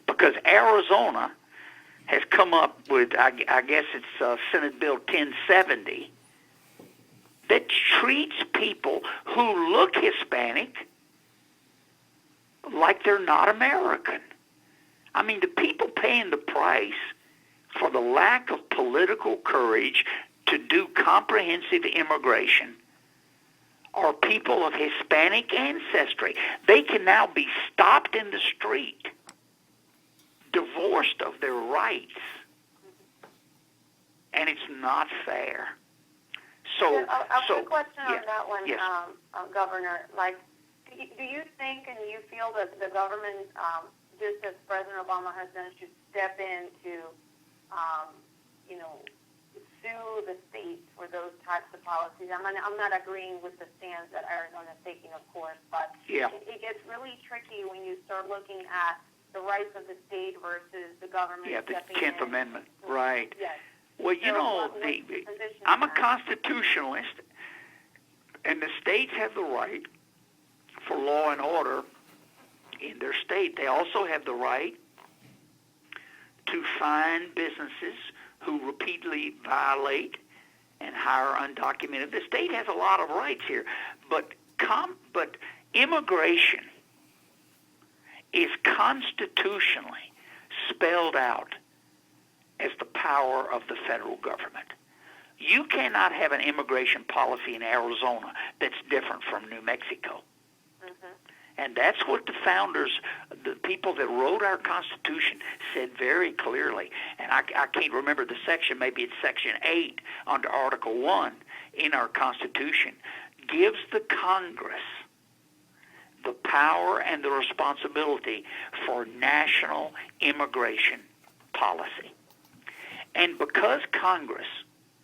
because Arizona has come up with, I guess it's Senate Bill 1070, that treats people who look Hispanic like they're not American. I mean, the people paying the price for the lack of political courage to do comprehensive immigration are people of Hispanic ancestry. They can now be stopped in the street, divorced of their rights, and it's not fair. So, a quick question on that one, yes. Governor. Like, do you think and you feel that the government, just as President Obama has done, should step in to, sue the states for those types of policies? I'm not agreeing with the stance that Arizona is taking, of course, but it gets really tricky when you start looking at the rights of the state versus the government. Yeah, the 10th Amendment, right. Yes. Well, I'm a constitutionalist, and the states have the right for law and order in their state. They also have the right to fine businesses who repeatedly violate and hire undocumented. The state has a lot of rights here, but immigration is constitutionally spelled out as the power of the federal government. You cannot have an immigration policy in Arizona that's different from New Mexico. Mm-hmm. And that's what the founders, the people that wrote our Constitution, said very clearly. And I can't remember the section, maybe it's Section 8 under Article 1 in our Constitution, gives the Congress the power and the responsibility for national immigration policy. And because Congress,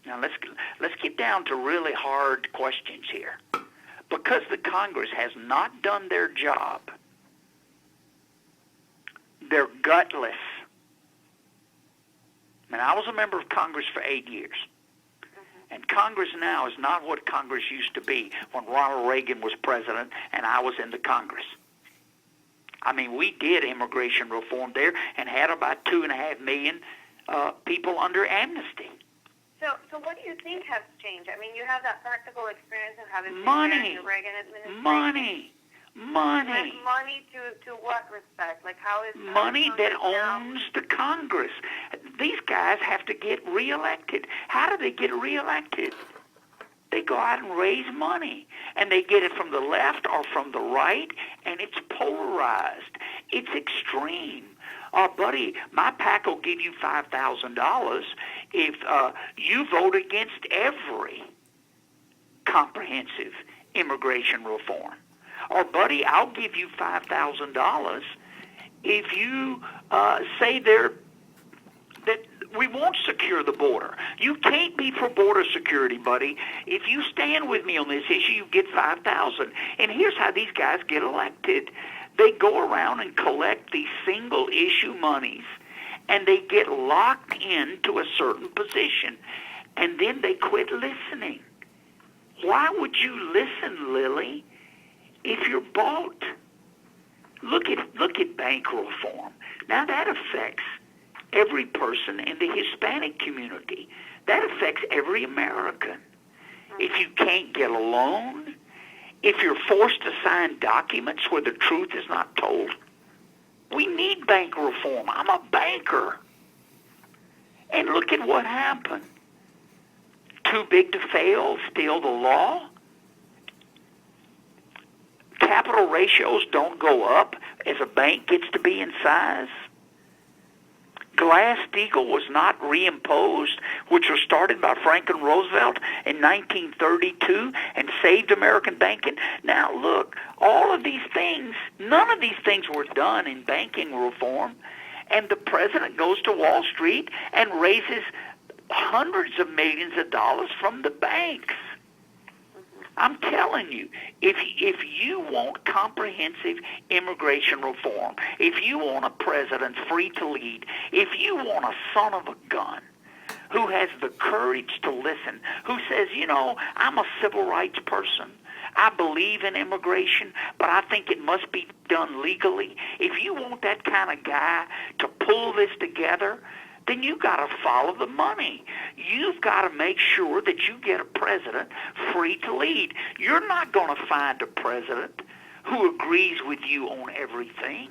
now let's get down to really hard questions here. Because the Congress has not done their job, they're gutless. And I was a member of Congress for 8 years. And Congress now is not what Congress used to be when Ronald Reagan was president and I was in the Congress. I mean, we did immigration reform there and had about 2.5 million people under amnesty. So what do you think has changed? I mean, you have that practical experience of having been money, in the Reagan administration. Money. Money to what respect? Like, how is money that owns the Congress? These guys have to get reelected. How do they get reelected? They go out and raise money, and they get it from the left or from the right, and it's polarized. It's extreme. Buddy, my PAC will give you $5,000 if you vote against every comprehensive immigration reform. Or, buddy, I'll give you $5,000 if you say that we won't secure the border. You can't be for border security, buddy. If you stand with me on this issue, you get $5,000. And here's how these guys get elected. They go around and collect these single-issue monies, and they get locked into a certain position, and then they quit listening. Why would you listen, Lily, if you're bought? Look at bank reform. Now that affects every person in the Hispanic community. That affects every American. If you can't get a loan, if you're forced to sign documents where the truth is not told, we need bank reform. I'm a banker. And look at what happened. Too big to fail, still the law. Capital ratios don't go up as a bank gets to be in size. Glass-Steagall was not reimposed, which was started by Franklin Roosevelt in 1932 and saved American banking. Now, look, all of these things, none of these things were done in banking reform, and the president goes to Wall Street and raises hundreds of millions of dollars from the banks. I'm telling you, if you want comprehensive immigration reform, if you want a president free to lead, if you want a son of a gun who has the courage to listen, who says, I'm a civil rights person, I believe in immigration, but I think it must be done legally. If you want that kind of guy to pull this together, then you got to follow the money. You've got to make sure that you get a president free to lead. You're not going to find a president who agrees with you on everything.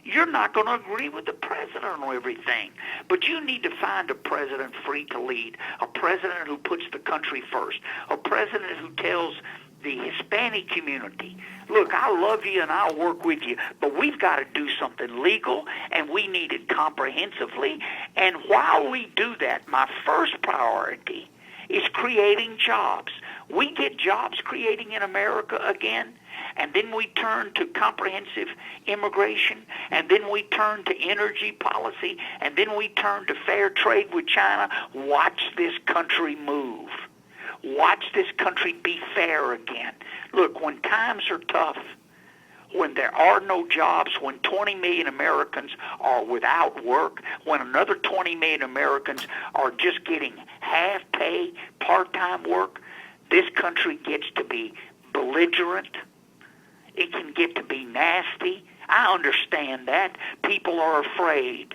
You're not going to agree with the president on everything. But you need to find a president free to lead, a president who puts the country first, a president who tells the Hispanic community, look, I love you and I'll work with you, but we've got to do something legal, and we need it comprehensively. And while we do that, my first priority is creating jobs. We get jobs creating in America again, and then we turn to comprehensive immigration, and then we turn to energy policy, and then we turn to fair trade with China. Watch this country move. Watch this country be fair again. Look, when times are tough, when there are no jobs, when 20 million Americans are without work, when another 20 million Americans are just getting half pay, part-time work, this country gets to be belligerent. It can get to be nasty. I understand that. People are afraid.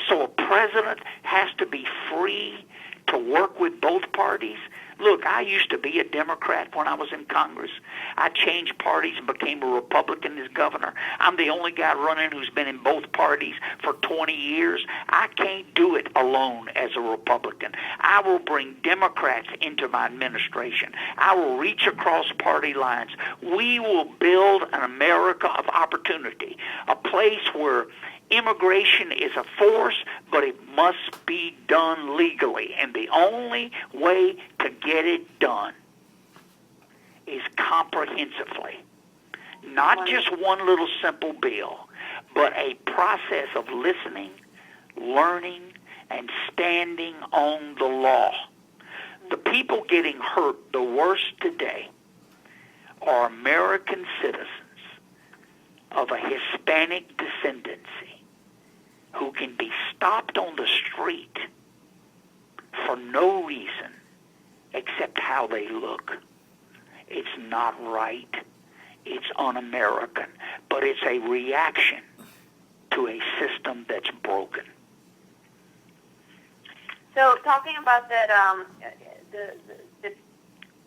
So a president has to be free to work with both parties. Look, I used to be a Democrat when I was in Congress. I changed parties and became a Republican as governor. I'm the only guy running who's been in both parties for 20 years. I can't do it alone as a Republican. I will bring Democrats into my administration. I will reach across party lines. We will build an America of opportunity, a place where immigration is a force, but it must be done legally. And the only way to get it done is comprehensively. Not just one little simple bill, but a process of listening, learning, and standing on the law. The people getting hurt the worst today are American citizens of a Hispanic descendancy who can be stopped on the street for no reason except how they look. It's not right. It's un-American. But it's a reaction to a system that's broken. So talking about that,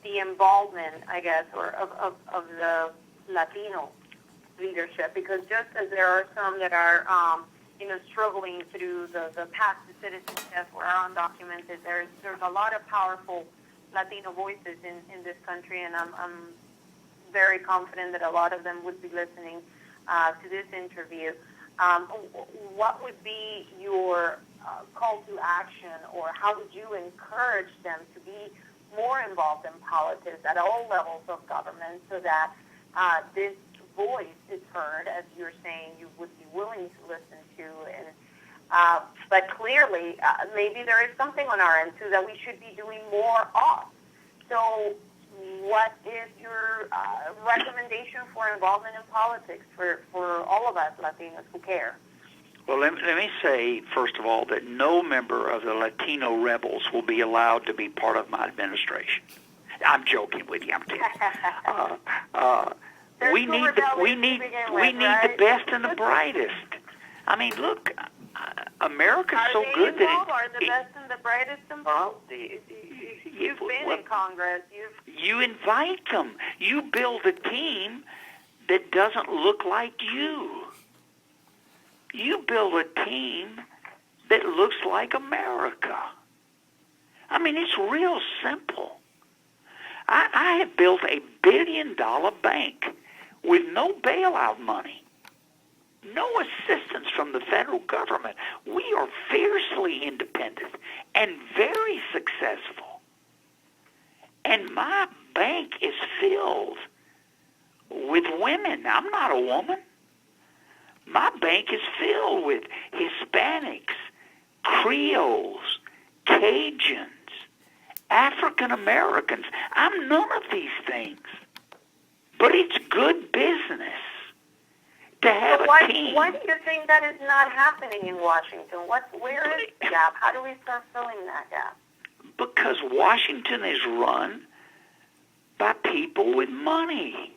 the involvement, I guess, or of the Latino leadership, because just as there are some that are struggling through the path to citizenship or are undocumented, there's a lot of powerful Latino voices in this country, and I'm very confident that a lot of them would be listening to this interview. What would be your call to action, or how would you encourage them to be more involved in politics at all levels of government so that this voice is heard, as you're saying you would be willing to listen to, and but clearly maybe there is something on our end too that we should be doing more of. So what is your recommendation for involvement in politics for all of us Latinos who care? Well, let me say, first of all, that no member of the Latino rebels will be allowed to be part of my administration. I'm joking with you. I'm kidding. We need the best and the brightest. I mean, look, America's so good that are the best and the brightest involved? You've been in Congress. You invite them. You build a team that doesn't look like you. You build a team that looks like America. I mean, it's real simple. I have built $1 billion bank with no bailout money, no assistance from the federal government. We are fiercely independent and very successful. And my bank is filled with women. I'm not a woman. My bank is filled with Hispanics, Creoles, Cajuns, African Americans. I'm none of these things. But it's good business to have a team. Why do you think that is not happening in Washington? Where is the gap? How do we start filling that gap? Because Washington is run by people with money.